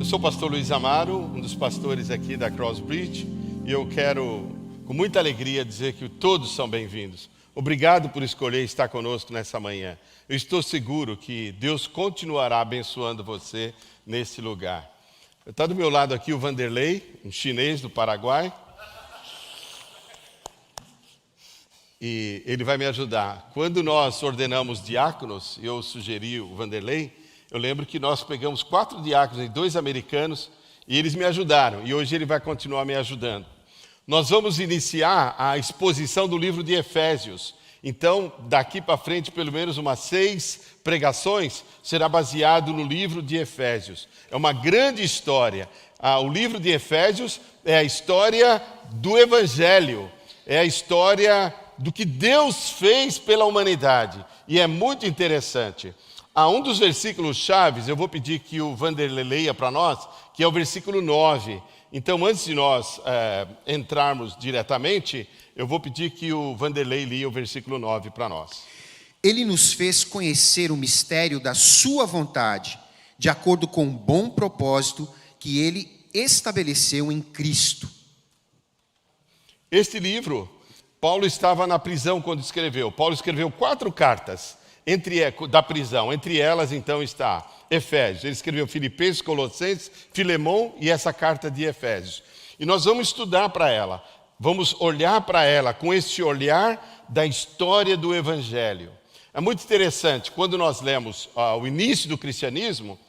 Eu sou o pastor Luiz Amaro, um dos pastores aqui da Crossbridge, e eu quero, com muita alegria, dizer que todos são bem-vindos. Obrigado por escolher estar conosco nessa manhã. Eu estou seguro que Deus continuará abençoando você nesse lugar. Está do meu lado aqui o Vanderlei, um chinês do Paraguai. E ele vai me ajudar. Quando nós ordenamos diáconos, eu sugeri o Vanderlei, eu lembro que nós pegamos 4 diáconos e 2 americanos, e eles me ajudaram, e hoje ele vai continuar me ajudando. Nós vamos iniciar a exposição do livro de Efésios. Então, daqui para frente, pelo menos umas 6 pregações, será baseado no livro de Efésios. É uma grande história. O livro de Efésios é a história do Evangelho, é a história do que Deus fez pela humanidade. E é muito interessante. Há um dos versículos chaves, eu vou pedir que o Vanderlei leia para nós, que é o versículo 9. Então, antes de nós entrarmos diretamente, eu vou pedir que o Vanderlei leia o versículo 9 para nós. Ele nos fez conhecer o mistério da sua vontade, de acordo com o bom propósito que ele estabeleceu em Cristo. Este livro, Paulo estava na prisão quando escreveu. Paulo escreveu 4 cartas da prisão. Entre elas, então, está Efésios. Ele escreveu Filipenses, Colossenses, Filemão e essa carta de Efésios. E nós vamos estudar para ela. Vamos olhar para ela com esse olhar da história do Evangelho. É muito interessante, quando nós lemos o início do cristianismo,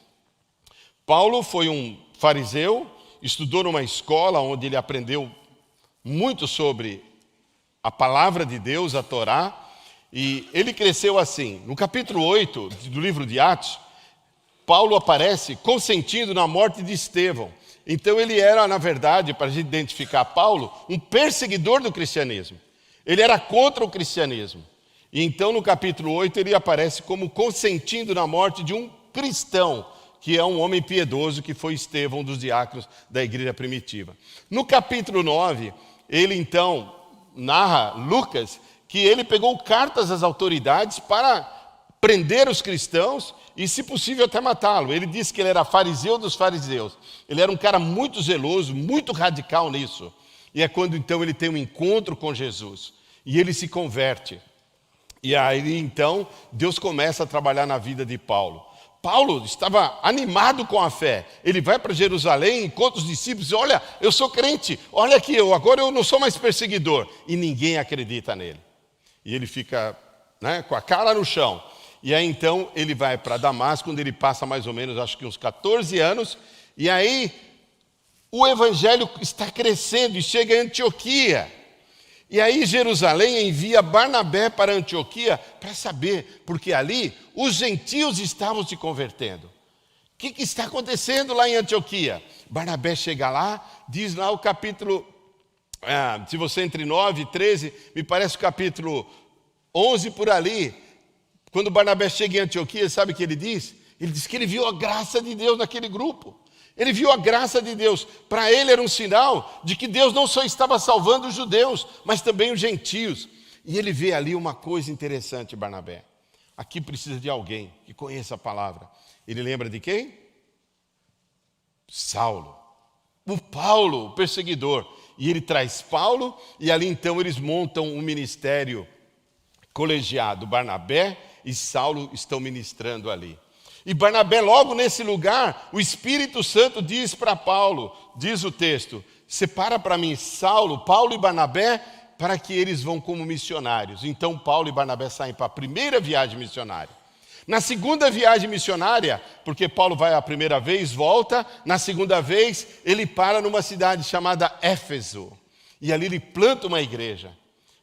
Paulo foi um fariseu, estudou numa escola onde ele aprendeu muito sobre a palavra de Deus, a Torá, e ele cresceu assim. No capítulo 8 do livro de Atos, Paulo aparece consentindo na morte de Estevão. Então ele era, na verdade, para a gente identificar Paulo, um perseguidor do cristianismo. Ele era contra o cristianismo. E então no capítulo 8 ele aparece como consentindo na morte de um cristão, que é um homem piedoso, que foi Estevão, um dos diáconos da igreja primitiva. No capítulo 9, ele então narra, Lucas, que ele pegou cartas às autoridades para prender os cristãos e, se possível, até matá-lo. Ele disse que ele era fariseu dos fariseus. Ele era um cara muito zeloso, muito radical nisso. E é quando, então, ele tem um encontro com Jesus. E ele se converte. E aí, então, Deus começa a trabalhar na vida de Paulo. Paulo estava animado com a fé. Ele vai para Jerusalém, encontra os discípulos e olha, eu sou crente. Olha aqui, agora eu não sou mais perseguidor. E ninguém acredita nele. E ele fica com a cara no chão. E aí então ele vai para Damasco, onde ele passa mais ou menos, acho que uns 14 anos. E aí o evangelho está crescendo e chega em Antioquia. E aí Jerusalém envia Barnabé para Antioquia para saber, porque ali os gentios estavam se convertendo. O que está acontecendo lá em Antioquia? Barnabé chega lá, diz lá o capítulo... se você entre 9 e 13, me parece o capítulo 11 por ali, quando Barnabé chega em Antioquia, sabe o que ele diz? Ele diz que ele viu a graça de Deus naquele grupo. Ele viu a graça de Deus. Para ele era um sinal de que Deus não só estava salvando os judeus, mas também os gentios. E ele vê ali uma coisa interessante, Barnabé. Aqui precisa de alguém que conheça a palavra. Ele lembra de quem? Saulo. O Paulo, o perseguidor. E ele traz Paulo, e ali então eles montam um ministério colegiado. Barnabé e Saulo estão ministrando ali. E Barnabé, logo nesse lugar, o Espírito Santo diz para Paulo, diz o texto, separa para mim Paulo e Barnabé, para que eles vão como missionários. Então Paulo e Barnabé saem para a primeira viagem missionária. Na segunda viagem missionária, porque Paulo vai a primeira vez, volta, na segunda vez ele para numa cidade chamada Éfeso. E ali ele planta uma igreja.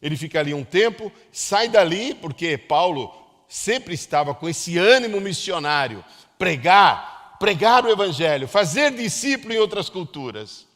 Ele fica ali um tempo, sai dali, porque Paulo sempre estava com esse ânimo missionário, pregar o evangelho, fazer discípulo em outras culturas.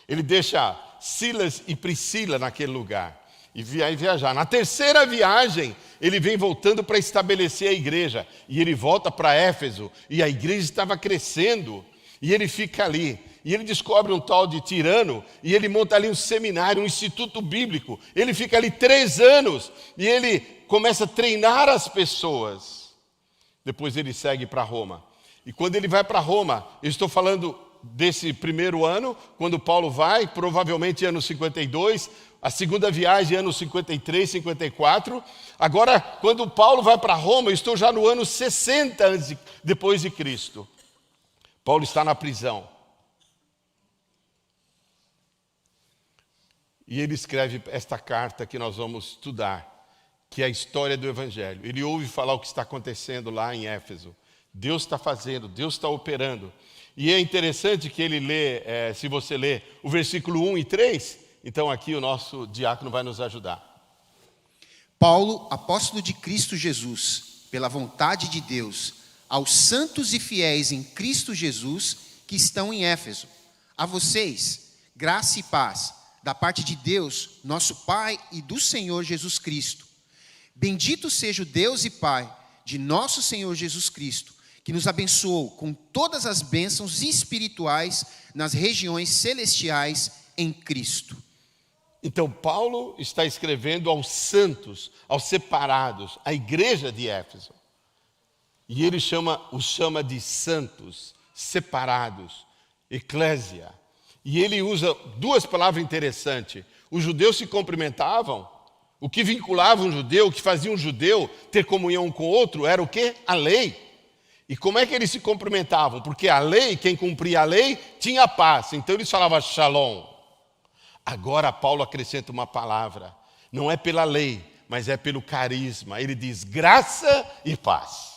Ele deixa Silas e Priscila naquele lugar e viajar. Na terceira viagem, ele vem voltando para estabelecer a igreja. E ele volta para Éfeso, e a igreja estava crescendo, e ele fica ali. E ele descobre um tal de Tirano, e ele monta ali um seminário, um instituto bíblico. Ele fica ali 3 anos, e ele começa a treinar as pessoas. Depois ele segue para Roma. E quando ele vai para Roma, eu estou falando desse primeiro ano, quando Paulo vai, provavelmente ano 52, a segunda viagem ano 53, 54. Agora, quando Paulo vai para Roma, eu estou já no ano 60 depois de Cristo. Paulo está na prisão. E ele escreve esta carta que nós vamos estudar, que é a história do Evangelho. Ele ouve falar o que está acontecendo lá em Éfeso. Deus está fazendo, Deus está operando. E é interessante que ele lê, se você lê o versículo 1 e 3, então aqui o nosso diácono vai nos ajudar. Paulo, apóstolo de Cristo Jesus, pela vontade de Deus, aos santos e fiéis em Cristo Jesus que estão em Éfeso. A vocês, graça e paz, da parte de Deus, nosso Pai e do Senhor Jesus Cristo. Bendito seja o Deus e Pai de nosso Senhor Jesus Cristo, que nos abençoou com todas as bênçãos espirituais nas regiões celestiais em Cristo. Então, Paulo está escrevendo aos santos, aos separados, à igreja de Éfeso. E ele os chama de santos, separados, eclésia. E ele usa duas palavras interessantes. Os judeus se cumprimentavam. O que vinculava um judeu, o que fazia um judeu ter comunhão um com o outro, era o quê? A lei. E como é que eles se cumprimentavam? Porque a lei, quem cumpria a lei, tinha paz. Então eles falavam shalom. Agora Paulo acrescenta uma palavra. Não é pela lei, mas é pelo carisma. Ele diz graça e paz.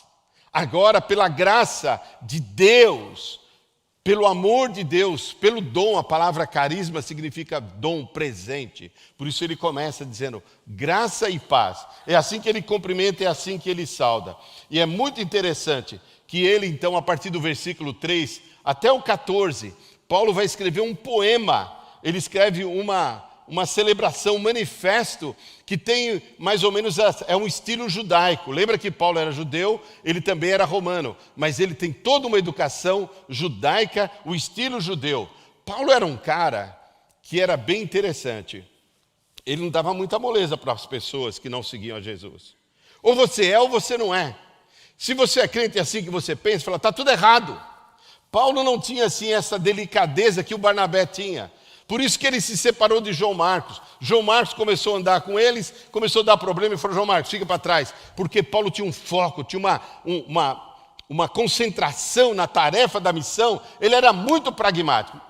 Agora, pela graça de Deus, pelo amor de Deus, pelo dom, a palavra carisma significa dom, presente. Por isso ele começa dizendo graça e paz. É assim que ele cumprimenta, é assim que ele sauda. E é muito interessante que ele, então, a partir do versículo 3 até o 14, Paulo vai escrever um poema. Ele escreve uma celebração, um manifesto, que tem mais ou menos, é um estilo judaico. Lembra que Paulo era judeu, ele também era romano, mas ele tem toda uma educação judaica, o estilo judeu. Paulo era um cara que era bem interessante. Ele não dava muita moleza para as pessoas que não seguiam a Jesus. Ou você é ou você não é. Se você é crente assim que você pensa, fala, está tudo errado. Paulo não tinha assim essa delicadeza que o Barnabé tinha. Por isso que ele se separou de João Marcos. João Marcos começou a andar com eles, começou a dar problema e falou, João Marcos, fica para trás. Porque Paulo tinha um foco, tinha uma concentração na tarefa da missão. Ele era muito pragmático.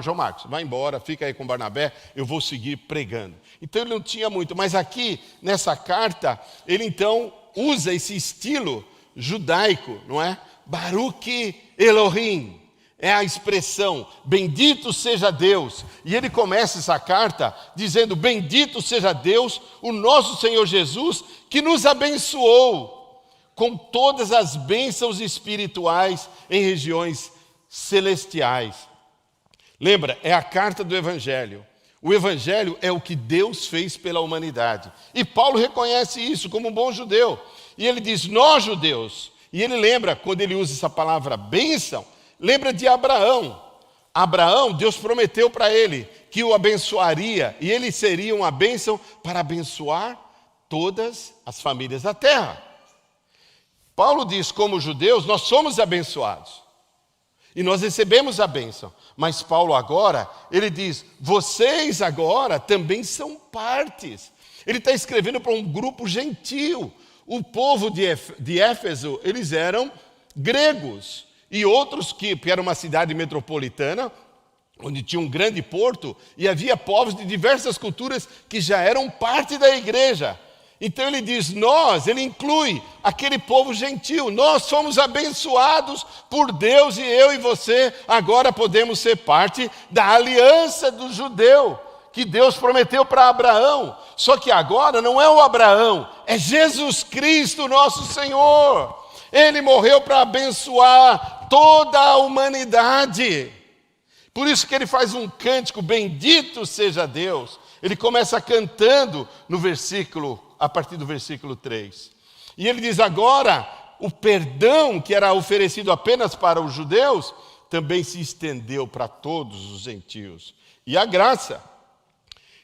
João Marcos, vai embora, fica aí com Barnabé, eu vou seguir pregando. Então ele não tinha muito. Mas aqui, nessa carta, ele então usa esse estilo judaico, não é? Baruch Elohim. É a expressão, bendito seja Deus. E ele começa essa carta dizendo, bendito seja Deus, o nosso Senhor Jesus, que nos abençoou com todas as bênçãos espirituais em regiões celestiais. Lembra, é a carta do Evangelho. O Evangelho é o que Deus fez pela humanidade. E Paulo reconhece isso como um bom judeu. E ele diz, nós judeus. E ele lembra, quando ele usa essa palavra bênção, lembra de Abraão. Abraão, Deus prometeu para ele que o abençoaria, e ele seria uma bênção para abençoar todas as famílias da terra. Paulo diz, como judeus, nós somos abençoados. E nós recebemos a bênção. Mas Paulo agora, ele diz, vocês agora também são partes. Ele está escrevendo para um grupo gentil. O povo de Éfeso, eles eram gregos. E outros que era uma cidade metropolitana, onde tinha um grande porto, e havia povos de diversas culturas que já eram parte da igreja. Então ele diz, ele inclui aquele povo gentil, nós somos abençoados por Deus e eu e você agora podemos ser parte da aliança do judeu, que Deus prometeu para Abraão. Só que agora não é o Abraão, é Jesus Cristo, nosso Senhor. Ele morreu para abençoar toda a humanidade. Por isso que ele faz um cântico, bendito seja Deus. Ele começa cantando a partir do versículo 3. E ele diz agora, o perdão que era oferecido apenas para os judeus, também se estendeu para todos os gentios. E a graça.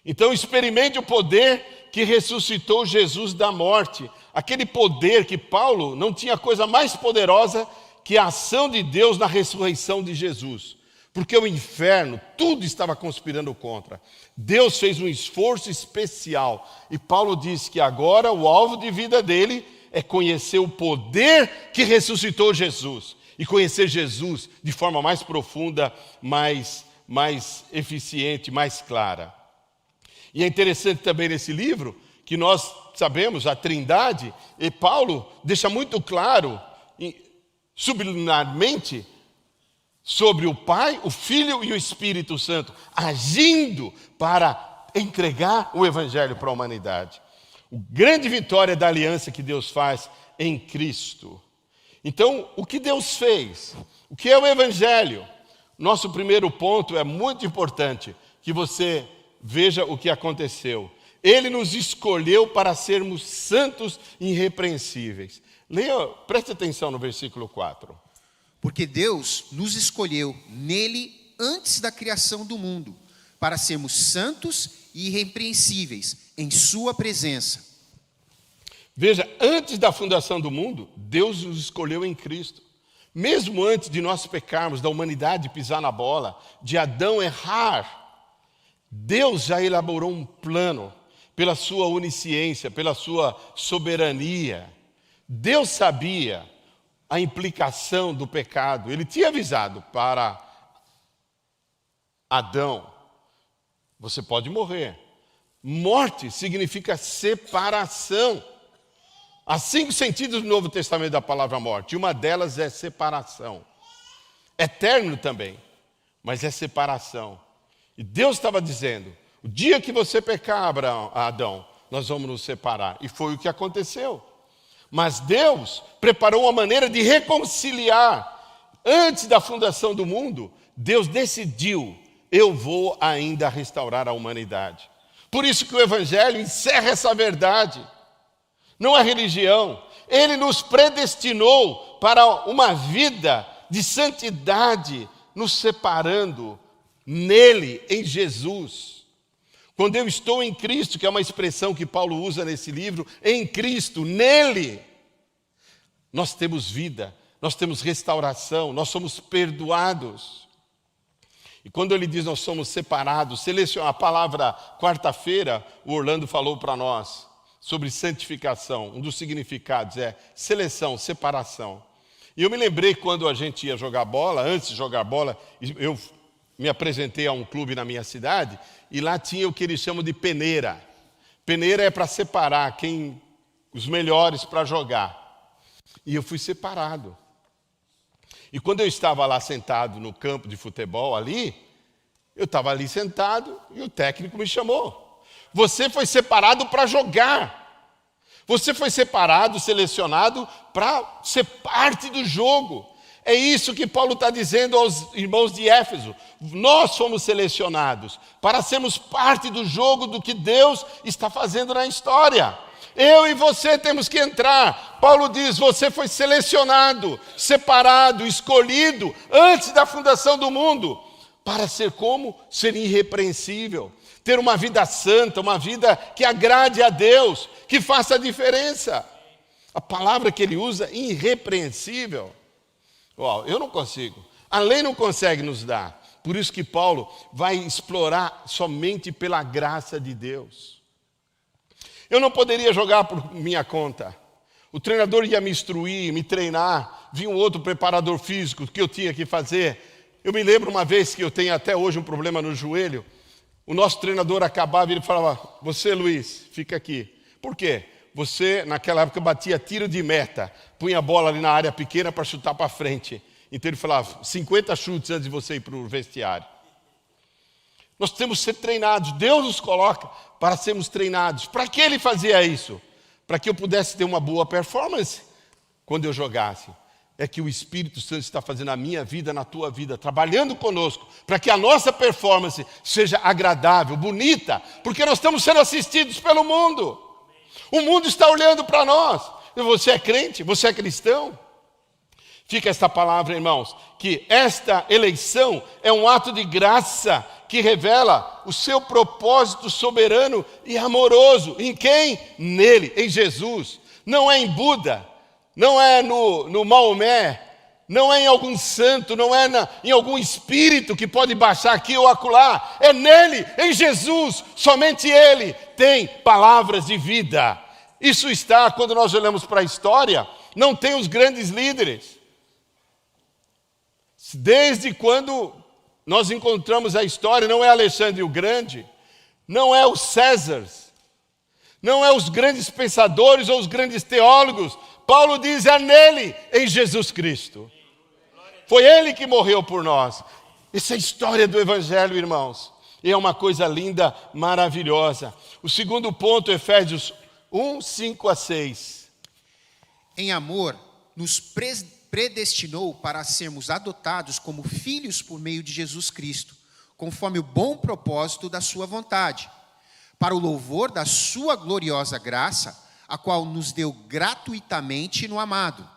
Então experimente o poder que ressuscitou Jesus da morte. Aquele poder que Paulo não tinha coisa mais poderosa que a ação de Deus na ressurreição de Jesus. Porque o inferno, tudo estava conspirando contra. Deus fez um esforço especial. E Paulo diz que agora o alvo de vida dele é conhecer o poder que ressuscitou Jesus. E conhecer Jesus de forma mais profunda, mais eficiente, mais clara. E é interessante também nesse livro, que nós sabemos, a Trindade, e Paulo deixa muito claro, subliminarmente, sobre o Pai, o Filho e o Espírito Santo, agindo para entregar o Evangelho para a humanidade. A grande vitória da aliança que Deus faz em Cristo. Então, o que Deus fez? O que é o Evangelho? Nosso primeiro ponto é muito importante, que você veja o que aconteceu. Ele nos escolheu para sermos santos e irrepreensíveis. Leia, preste atenção no versículo 4. Porque Deus nos escolheu nele antes da criação do mundo, para sermos santos e irrepreensíveis em sua presença. Veja, antes da fundação do mundo, Deus nos escolheu em Cristo. Mesmo antes de nós pecarmos, da humanidade pisar na bola, de Adão errar, Deus já elaborou um plano pela sua onisciência, pela sua soberania. Deus sabia a implicação do pecado. Ele tinha avisado para Adão: você pode morrer. Morte significa separação. Há 5 sentidos no Novo Testamento da palavra morte. E uma delas é separação. Eterno também, mas é separação. E Deus estava dizendo: o dia que você pecar, Adão, nós vamos nos separar. E foi o que aconteceu. Mas Deus preparou uma maneira de reconciliar. Antes da fundação do mundo, Deus decidiu: eu vou ainda restaurar a humanidade. Por isso que o Evangelho encerra essa verdade. Não é religião. Ele nos predestinou para uma vida de santidade, nos separando nele, em Jesus. Quando eu estou em Cristo, que é uma expressão que Paulo usa nesse livro, em Cristo, nele, nós temos vida, nós temos restauração, nós somos perdoados. E quando ele diz nós somos separados, a palavra quarta-feira, o Orlando falou para nós sobre santificação. Um dos significados é seleção, separação. E eu me lembrei quando a gente ia jogar bola, antes de jogar bola, eu me apresentei a um clube na minha cidade, e lá tinha o que eles chamam de peneira. Peneira é para separar os melhores para jogar. E eu fui separado. E quando eu estava lá sentado no campo de futebol ali, eu estava ali sentado e o técnico me chamou. Você foi separado para jogar. Você foi separado, selecionado para ser parte do jogo. É isso que Paulo está dizendo aos irmãos de Éfeso. Nós fomos selecionados para sermos parte do jogo do que Deus está fazendo na história. Eu e você temos que entrar. Paulo diz: você foi selecionado, separado, escolhido antes da fundação do mundo para ser como? Ser irrepreensível. Ter uma vida santa, uma vida que agrade a Deus, que faça a diferença. A palavra que ele usa, irrepreensível. Eu não consigo. A lei não consegue nos dar. Por isso que Paulo vai explorar somente pela graça de Deus. Eu não poderia jogar por minha conta. O treinador ia me instruir, me treinar. Vinha um outro preparador físico que eu tinha que fazer. Eu me lembro uma vez que eu tenho até hoje um problema no joelho. O nosso treinador acabava e ele falava: você, Luiz, fica aqui. Por quê? Você, naquela época, batia tiro de meta, punha a bola ali na área pequena para chutar para frente. Então ele falava: 50 chutes antes de você ir para o vestiário. Nós temos que ser treinados. Deus nos coloca para sermos treinados. Para que ele fazia isso? Para que eu pudesse ter uma boa performance quando eu jogasse. É que o Espírito Santo está fazendo a minha vida, na tua vida, trabalhando conosco, para que a nossa performance seja agradável, bonita, porque nós estamos sendo assistidos pelo mundo. O mundo está olhando para nós. Você é crente? Você é cristão? Fica esta palavra, irmãos, que esta eleição é um ato de graça que revela o seu propósito soberano e amoroso. Em quem? Nele, em Jesus. Não é em Buda, não é no Maomé, Não é em algum santo, não é em algum espírito que pode baixar aqui ou acolá. É nele, em Jesus, somente Ele tem palavras de vida. Isso está, quando nós olhamos para a história, não tem os grandes líderes. Desde quando nós encontramos a história, não é Alexandre o Grande, não é os Césares, não é os grandes pensadores ou os grandes teólogos. Paulo diz, é nele, em Jesus Cristo. Foi Ele que morreu por nós. Essa é a história do Evangelho, irmãos. E é uma coisa linda, maravilhosa. O segundo ponto, Efésios 1, 5 a 6. Em amor, nos predestinou para sermos adotados como filhos por meio de Jesus Cristo, conforme o bom propósito da sua vontade, para o louvor da sua gloriosa graça, a qual nos deu gratuitamente no amado.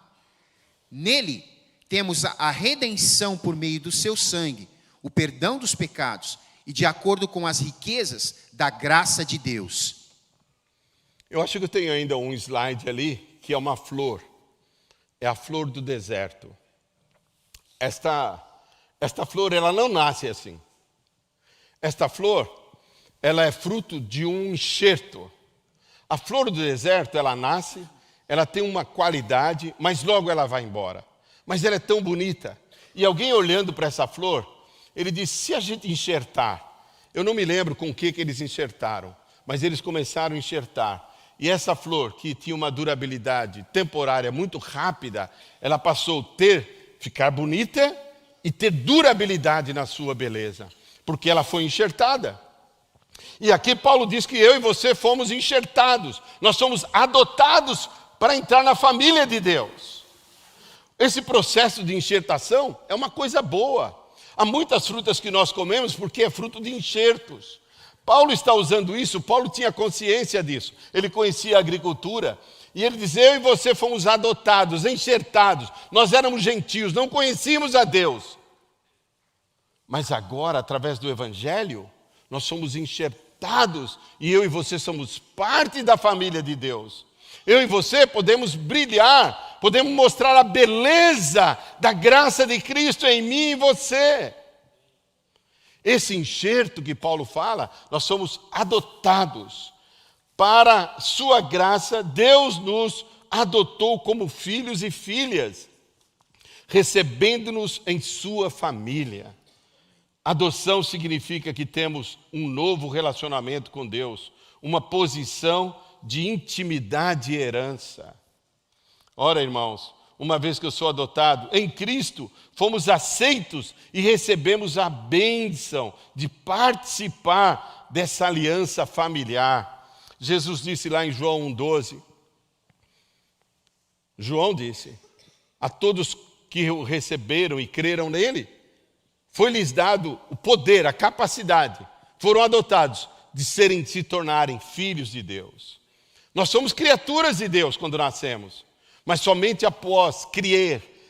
Nele temos a redenção por meio do seu sangue, o perdão dos pecados, e de acordo com as riquezas da graça de Deus. Eu acho que eu tenho ainda um slide ali, que é uma flor. É a flor do deserto. Esta flor, ela não nasce assim. Esta flor, ela é fruto de um enxerto. A flor do deserto, ela nasce, ela tem uma qualidade, mas logo ela vai embora. Mas ela é tão bonita. E alguém olhando para essa flor, ele disse, se a gente enxertar, eu não me lembro com o que eles enxertaram, mas eles começaram a enxertar. E essa flor, que tinha uma durabilidade temporária muito rápida, ela passou a ficar bonita e ter durabilidade na sua beleza, porque ela foi enxertada. E aqui Paulo diz que eu e você fomos enxertados, nós somos adotados para entrar na família de Deus. Esse processo de enxertação é uma coisa boa. Há muitas frutas que nós comemos porque é fruto de enxertos. Paulo está usando isso, Paulo tinha consciência disso. Ele conhecia a agricultura e ele diz, eu e você fomos adotados, enxertados. Nós éramos gentios, não conhecíamos a Deus. Mas agora, através do Evangelho, nós somos enxertados e eu e você somos parte da família de Deus. Eu e você podemos brilhar, podemos mostrar a beleza da graça de Cristo em mim e em você. Esse enxerto que Paulo fala, nós somos adotados. Para sua graça, Deus nos adotou como filhos e filhas, recebendo-nos em sua família. Adoção significa que temos um novo relacionamento com Deus, uma posição de intimidade e herança. Ora, irmãos, uma vez que eu sou adotado em Cristo, fomos aceitos e recebemos a bênção de participar dessa aliança familiar. Jesus disse lá em João 1,12, João disse, a todos que o receberam e creram nele, foi-lhes dado o poder, a capacidade, foram adotados de se tornarem filhos de Deus. Nós somos criaturas de Deus quando nascemos, mas somente após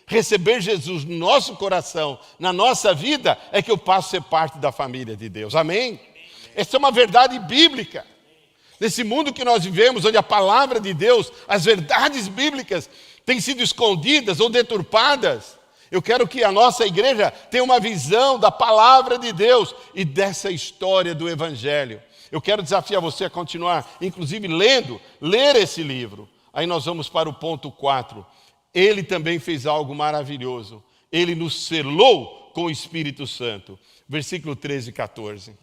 receber Jesus no nosso coração, na nossa vida, é que eu passo a ser parte da família de Deus. Amém? Essa é uma verdade bíblica. Nesse mundo que nós vivemos, onde a palavra de Deus, as verdades bíblicas, têm sido escondidas ou deturpadas, eu quero que a nossa igreja tenha uma visão da palavra de Deus e dessa história do Evangelho. Eu quero desafiar você a continuar, inclusive ler esse livro. Aí nós vamos para o ponto 4. Ele também fez algo maravilhoso. Ele nos selou com o Espírito Santo. Versículo 13 e 14.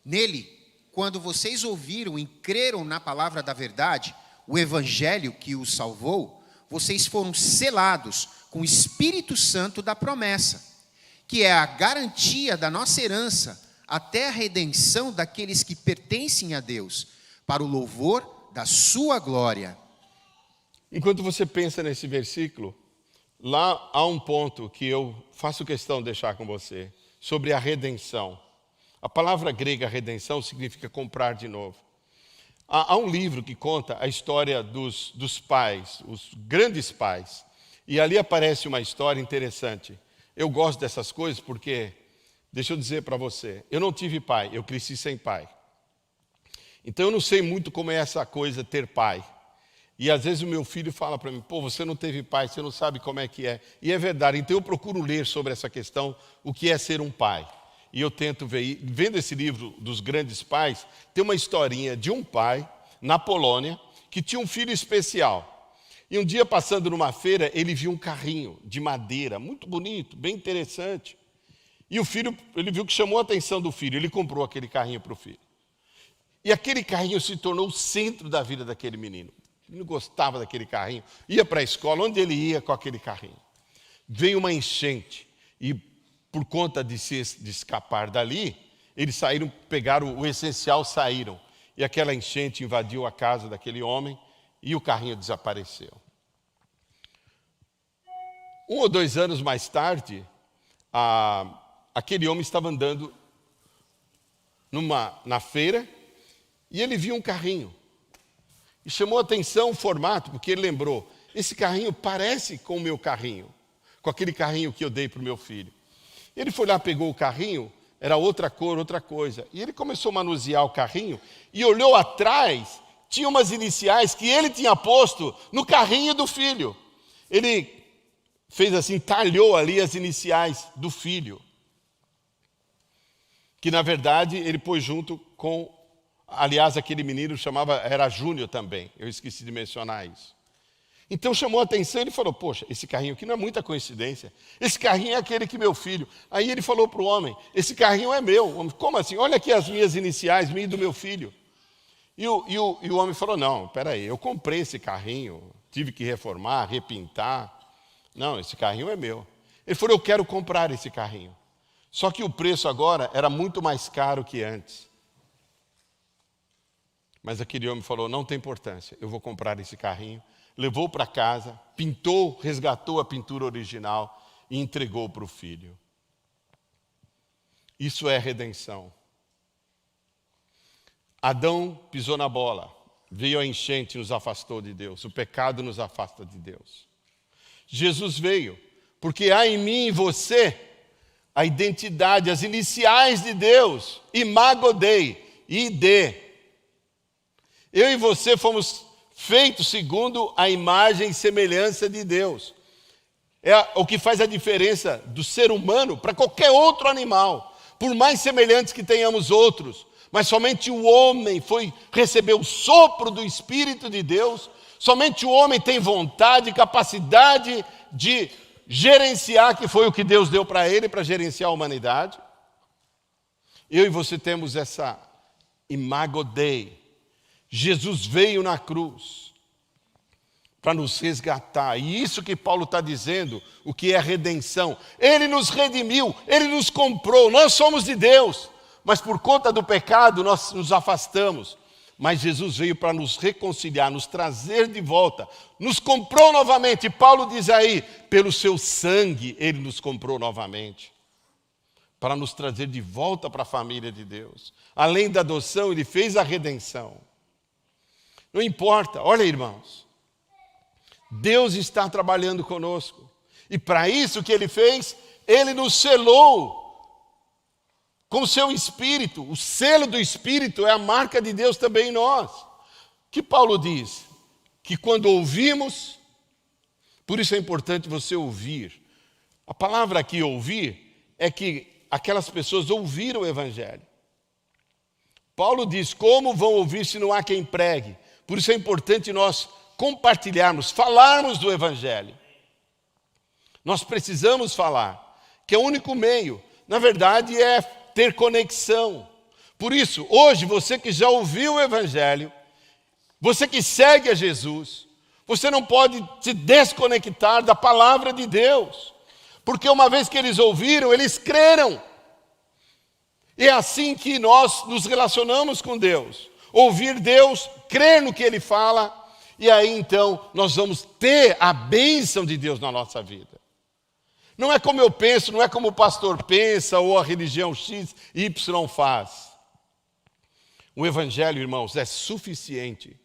Nele, quando vocês ouviram e creram na palavra da verdade, o evangelho que os salvou, vocês foram selados com o Espírito Santo da promessa, que é a garantia da nossa herança até a redenção daqueles que pertencem a Deus, para o louvor da sua glória. Enquanto você pensa nesse versículo, lá há um ponto que eu faço questão de deixar com você, sobre a redenção. A palavra grega redenção significa comprar de novo. Há um livro que conta a história dos pais, os grandes pais, e ali aparece uma história interessante. Eu gosto dessas coisas porque, deixa eu dizer para você, eu não tive pai, eu cresci sem pai. Então eu não sei muito como é essa coisa ter pai. E às vezes o meu filho fala para mim, pô, você não teve pai, você não sabe como é que é. E é verdade, então eu procuro ler sobre essa questão, o que é ser um pai. E eu tento ver, e vendo esse livro dos grandes pais, tem uma historinha de um pai, na Polônia, que tinha um filho especial. E um dia, passando numa feira, ele viu um carrinho de madeira, muito bonito, bem interessante. E o filho, ele viu que chamou a atenção do filho, ele comprou aquele carrinho para o filho. E aquele carrinho se tornou o centro da vida daquele menino. O menino gostava daquele carrinho, ia para a escola, onde ele ia com aquele carrinho. Veio uma enchente, e por conta de escapar dali, eles saíram, pegaram o essencial, saíram. E aquela enchente invadiu a casa daquele homem, e o carrinho desapareceu. 1 ou 2 anos mais tarde, aquele homem estava andando na feira, e ele viu um carrinho. E chamou a atenção o formato, porque ele lembrou, esse carrinho parece com o meu carrinho, com aquele carrinho que eu dei para o meu filho. Ele foi lá, pegou o carrinho, era outra cor, outra coisa. E ele começou a manusear o carrinho e olhou atrás, tinha umas iniciais que ele tinha posto no carrinho do filho. Ele fez assim, talhou ali as iniciais do filho. Que na verdade ele pôs junto com... Aliás, aquele menino era Júnior também, eu esqueci de mencionar isso. Então chamou a atenção, ele falou, poxa, esse carrinho aqui não é muita coincidência, esse carrinho é aquele que meu filho... Aí ele falou para o homem, esse carrinho é meu. O homem, como assim? Olha aqui as minhas iniciais, minha e do meu filho. E o homem falou, não, peraí, eu comprei esse carrinho, tive que reformar, repintar. Não, esse carrinho é meu. Ele falou, eu quero comprar esse carrinho. Só que o preço agora era muito mais caro que antes. Mas aquele homem falou, não tem importância, eu vou comprar esse carrinho. Levou para casa, pintou, resgatou a pintura original e entregou para o filho. Isso é redenção. Adão pisou na bola, veio a enchente e nos afastou de Deus. O pecado nos afasta de Deus. Jesus veio, porque há em mim e em você a identidade, as iniciais de Deus, Imago Dei, ID. Eu e você fomos feitos segundo a imagem e semelhança de Deus. É o que faz a diferença do ser humano para qualquer outro animal. Por mais semelhantes que tenhamos outros, mas somente o homem recebeu o sopro do Espírito de Deus, somente o homem tem vontade, capacidade de gerenciar, que foi o que Deus deu para ele, para gerenciar a humanidade. Eu e você temos essa Imago Dei. Jesus veio na cruz para nos resgatar. E isso que Paulo está dizendo, o que é redenção. Ele nos redimiu, Ele nos comprou, nós somos de Deus. Mas por conta do pecado nós nos afastamos. Mas Jesus veio para nos reconciliar, nos trazer de volta. Nos comprou novamente. E Paulo diz aí, pelo seu sangue Ele nos comprou novamente. Para nos trazer de volta para a família de Deus. Além da adoção, Ele fez a redenção. Não importa, olha irmãos, Deus está trabalhando conosco. E para isso que Ele fez, Ele nos selou com o seu Espírito. O selo do Espírito é a marca de Deus também em nós. Que Paulo diz? Que quando ouvimos, por isso é importante você ouvir. A palavra aqui ouvir é que aquelas pessoas ouviram o Evangelho. Paulo diz, como vão ouvir se não há quem pregue? Por isso é importante nós compartilharmos, falarmos do Evangelho. Nós precisamos falar, que é o único meio. Na verdade, é ter conexão. Por isso, hoje, você que já ouviu o Evangelho, você que segue a Jesus, você não pode se desconectar da palavra de Deus. Porque uma vez que eles ouviram, eles creram. E é assim que nós nos relacionamos com Deus. Ouvir Deus, crer no que Ele fala, e aí então nós vamos ter a bênção de Deus na nossa vida. Não é como eu penso, não é como o pastor pensa, ou a religião X, Y faz. O Evangelho, irmãos, é suficiente.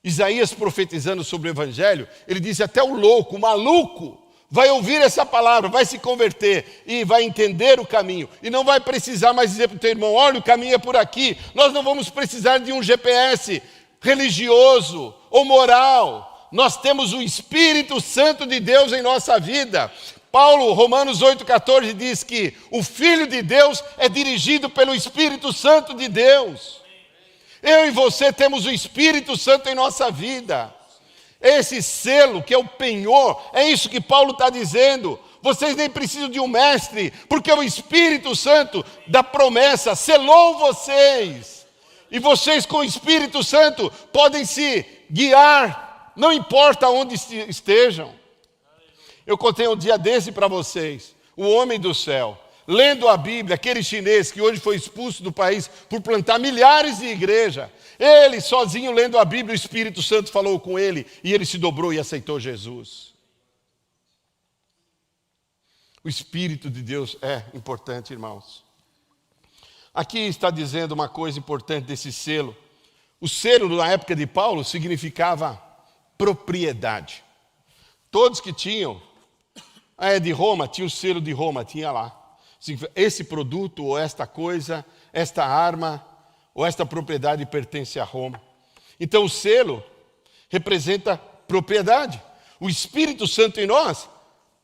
Isaías profetizando sobre o Evangelho, ele disse até o louco, o maluco, vai ouvir essa palavra, vai se converter e vai entender o caminho. E não vai precisar mais dizer para o teu irmão, olha, o caminho é por aqui. Nós não vamos precisar de um GPS religioso ou moral. Nós temos o Espírito Santo de Deus em nossa vida. Paulo, Romanos 8,14 diz que o Filho de Deus é dirigido pelo Espírito Santo de Deus. Eu e você temos o Espírito Santo em nossa vida. Esse selo que é o penhor, é isso que Paulo está dizendo. Vocês nem precisam de um mestre, porque o Espírito Santo da promessa selou vocês. E vocês com o Espírito Santo podem se guiar, não importa onde estejam. Eu contei um dia desse para vocês, o homem do céu, lendo a Bíblia, aquele chinês que hoje foi expulso do país por plantar milhares de igrejas. Ele sozinho lendo a Bíblia, o Espírito Santo falou com ele e ele se dobrou e aceitou Jesus. O Espírito de Deus é importante, irmãos. Aqui está dizendo uma coisa importante desse selo. O selo, na época de Paulo, significava propriedade. Todos que tinham, é de Roma, tinha o selo de Roma, tinha lá. Esse produto, ou esta coisa, esta arma, ou esta propriedade pertence a Roma. Então o selo representa propriedade. O Espírito Santo em nós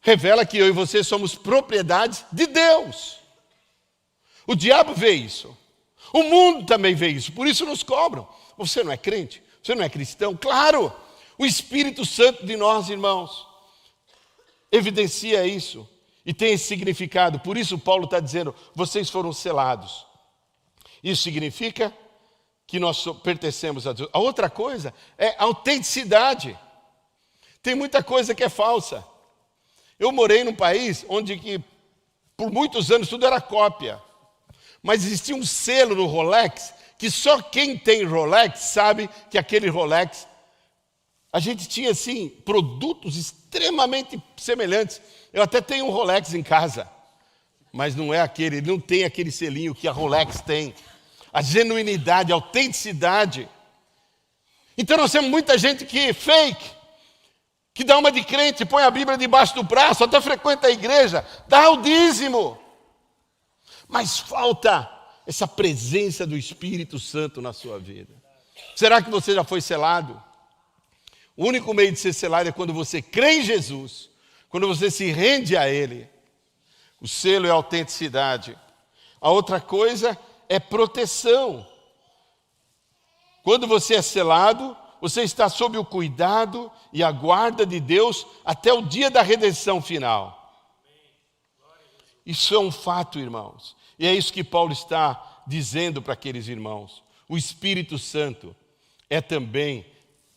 revela que eu e você somos propriedades de Deus. O diabo vê isso. O mundo também vê isso, por isso nos cobram. Você não é crente? Você não é cristão? Claro! O Espírito Santo de nós, irmãos, evidencia isso e tem esse significado. Por isso Paulo está dizendo, vocês foram selados. Isso significa que nós pertencemos a Deus. A outra coisa é autenticidade. Tem muita coisa que é falsa. Eu morei num país onde que, por muitos anos tudo era cópia. Mas existia um selo no Rolex que só quem tem Rolex sabe que aquele Rolex... A gente tinha, assim, produtos extremamente semelhantes. Eu até tenho um Rolex em casa, mas não é aquele, ele não tem aquele selinho que a Rolex tem. A genuinidade, a autenticidade. Então nós temos muita gente que é fake, que dá uma de crente, põe a Bíblia debaixo do braço, até frequenta a igreja, dá o dízimo. Mas falta essa presença do Espírito Santo na sua vida. Será que você já foi selado? O único meio de ser selado é quando você crê em Jesus, quando você se rende a Ele. O selo é a autenticidade. A outra coisa é proteção. Quando você é selado, você está sob o cuidado e a guarda de Deus até o dia da redenção final. Isso é um fato, irmãos. E é isso que Paulo está dizendo para aqueles irmãos. O Espírito Santo é também,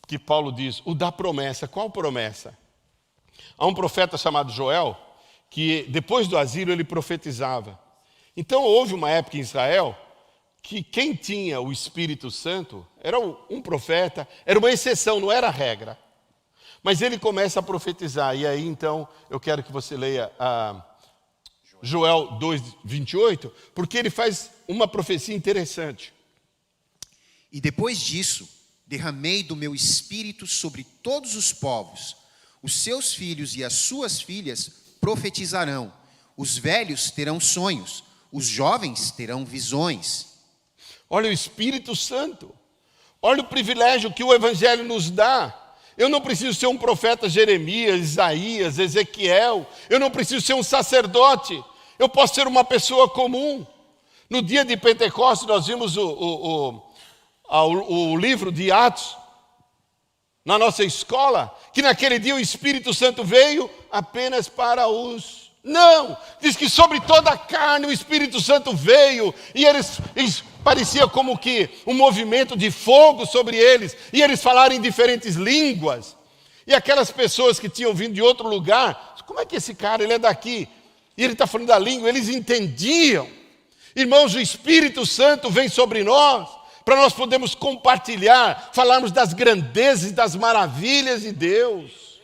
que Paulo diz, o da promessa. Qual promessa? Há um profeta chamado Joel, que depois do asilo ele profetizava. Então houve uma época em Israel que quem tinha o Espírito Santo era um profeta, era uma exceção, não era a regra. Mas ele começa a profetizar, e aí então eu quero que você leia Joel 2:28, porque ele faz uma profecia interessante. E depois disso, derramei do meu espírito sobre todos os povos. Os seus filhos e as suas filhas profetizarão. Os velhos terão sonhos. Os jovens terão visões. Olha o Espírito Santo. Olha o privilégio que o Evangelho nos dá. Eu não preciso ser um profeta Jeremias, Isaías, Ezequiel. Eu não preciso ser um sacerdote. Eu posso ser uma pessoa comum. No dia de Pentecostes nós vimos o livro de Atos na nossa escola, que naquele dia o Espírito Santo veio apenas para os... Não! Diz que sobre toda a carne o Espírito Santo veio, e eles parecia como que um movimento de fogo sobre eles, e eles falaram em diferentes línguas. E aquelas pessoas que tinham vindo de outro lugar, como é que esse cara, ele é daqui, e ele está falando da língua, eles entendiam. Irmãos, o Espírito Santo vem sobre nós, para nós podermos compartilhar, falarmos das grandezas e das maravilhas de Deus.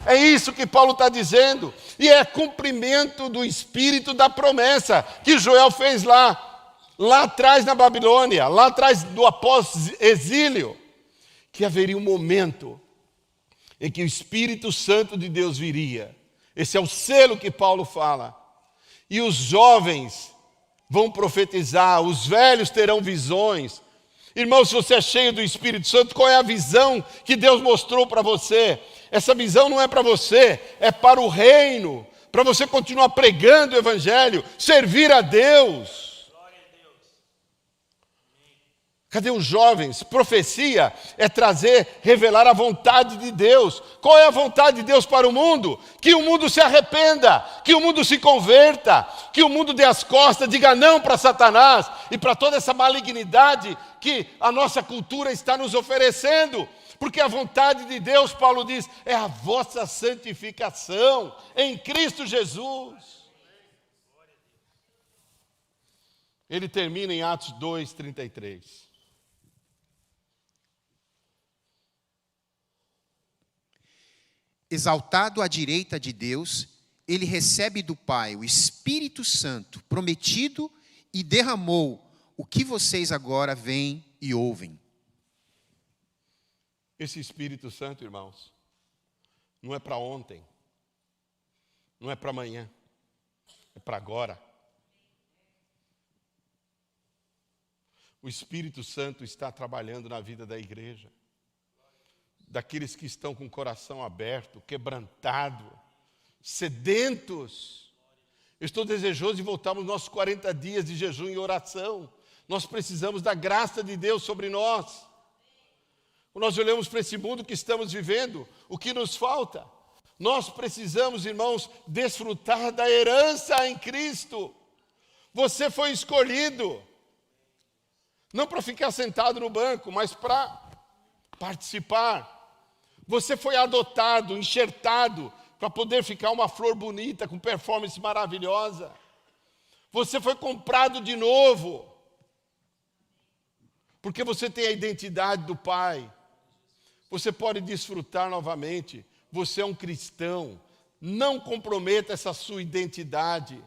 É isso que Paulo está dizendo. E é cumprimento do Espírito da promessa que Joel fez lá atrás na Babilônia, lá atrás do após-exílio, que haveria um momento em que o Espírito Santo de Deus viria. Esse é o selo que Paulo fala. E os jovens vão profetizar, os velhos terão visões. Irmão, se você é cheio do Espírito Santo, qual é a visão que Deus mostrou para você? Essa visão não é para você, é para o reino, para você continuar pregando o Evangelho, servir a Deus. Cadê os jovens? Profecia é revelar a vontade de Deus. Qual é a vontade de Deus para o mundo? Que o mundo se arrependa, que o mundo se converta, que o mundo dê as costas, diga não para Satanás e para toda essa malignidade que a nossa cultura está nos oferecendo. Porque a vontade de Deus, Paulo diz, é a vossa santificação em Cristo Jesus. Ele termina em Atos 2:33. Exaltado à direita de Deus, ele recebe do Pai o Espírito Santo prometido e derramou o que vocês agora veem e ouvem. Esse Espírito Santo, irmãos, não é para ontem, não é para amanhã, é para agora. O Espírito Santo está trabalhando na vida da igreja, daqueles que estão com o coração aberto, quebrantado, sedentos. Eu estou desejoso de voltarmos aos nossos 40 dias de jejum e oração. Nós precisamos da graça de Deus sobre nós. Quando nós olhamos para esse mundo que estamos vivendo, o que nos falta? Nós precisamos, irmãos, desfrutar da herança em Cristo. Você foi escolhido, não para ficar sentado no banco, mas para participar. Você foi adotado, enxertado, para poder ficar uma flor bonita, com performance maravilhosa. Você foi comprado de novo, porque você tem a identidade do Pai. Você pode desfrutar novamente. Você é um cristão. Não comprometa essa sua identidade.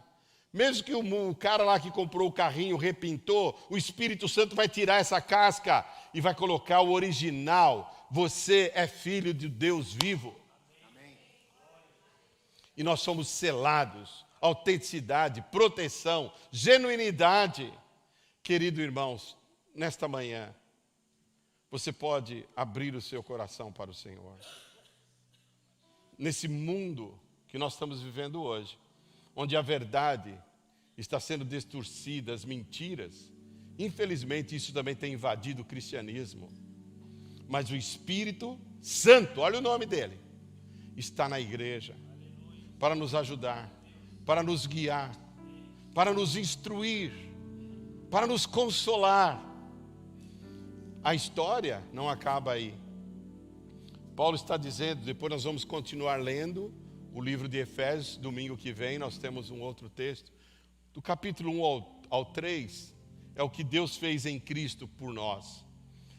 Mesmo que o cara lá que comprou o carrinho repintou, o Espírito Santo vai tirar essa casca e vai colocar o original. Você é filho de Deus vivo. Amém. E nós somos selados. Autenticidade, proteção, genuinidade. Querido irmãos, nesta manhã, você pode abrir o seu coração para o Senhor. Nesse mundo que nós estamos vivendo hoje, onde a verdade está sendo distorcida, as mentiras, infelizmente isso também tem invadido o cristianismo. Mas o Espírito Santo, olha o nome dele, está na igreja para nos ajudar, para nos guiar, para nos instruir, para nos consolar. A história não acaba aí. Paulo está dizendo, depois nós vamos continuar lendo o livro de Efésios, domingo que vem nós temos um outro texto. Do capítulo 1 ao 3, é o que Deus fez em Cristo por nós.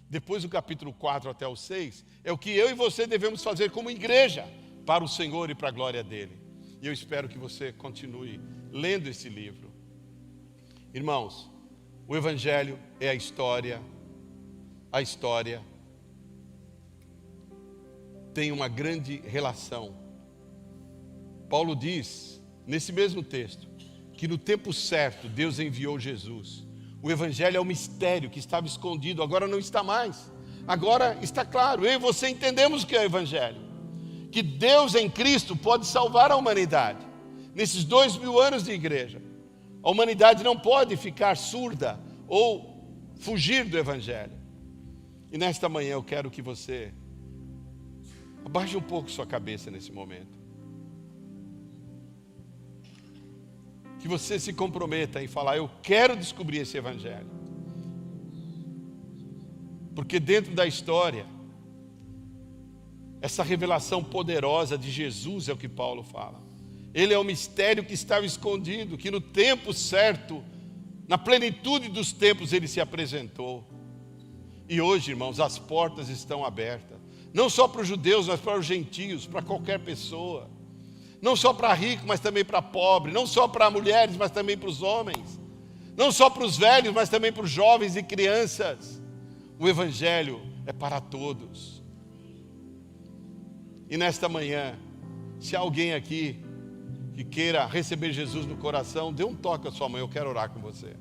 Depois do capítulo 4 até o 6, é o que eu e você devemos fazer como igreja, para o Senhor e para a glória dEle. E eu espero que você continue lendo esse livro. Irmãos, o Evangelho é a história tem uma grande relação. Paulo diz, nesse mesmo texto, que no tempo certo Deus enviou Jesus. O Evangelho é um mistério que estava escondido, agora não está mais. Agora está claro, eu e você entendemos o que é o Evangelho. Que Deus em Cristo pode salvar a humanidade. Nesses 2000 anos de igreja, a humanidade não pode ficar surda ou fugir do Evangelho. E nesta manhã eu quero que você abaixe um pouco sua cabeça nesse momento. Que você se comprometa em falar, eu quero descobrir esse Evangelho. Porque dentro da história, essa revelação poderosa de Jesus é o que Paulo fala. Ele é o mistério que estava escondido, que no tempo certo, na plenitude dos tempos, ele se apresentou. E hoje, irmãos, as portas estão abertas. Não só para os judeus, mas para os gentios, para qualquer pessoa. Não só para rico, mas também para pobre. Não só para mulheres, mas também para os homens. Não só para os velhos, mas também para os jovens e crianças. O Evangelho é para todos. E nesta manhã, se há alguém aqui que queira receber Jesus no coração, dê um toque à sua mãe, eu quero orar com você.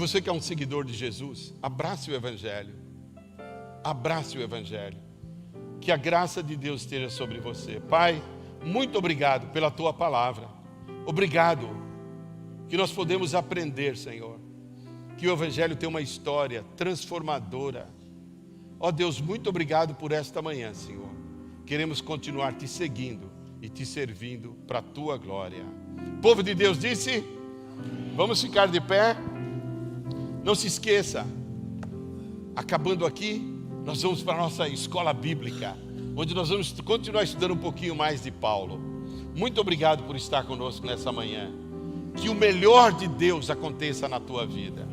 você que é um seguidor de Jesus, abrace o Evangelho. Abrace o Evangelho. Que a graça de Deus esteja sobre você. Pai, muito obrigado pela tua palavra. Obrigado que nós podemos aprender, Senhor, que o Evangelho tem uma história transformadora. Ó Deus, muito obrigado por esta manhã, Senhor. Queremos continuar te seguindo e te servindo para a tua glória. O povo de Deus disse: vamos ficar de pé. Não se esqueça, acabando aqui, nós vamos para a nossa escola bíblica, onde nós vamos continuar estudando um pouquinho mais de Paulo. Muito obrigado por estar conosco nessa manhã. Que o melhor de Deus aconteça na tua vida.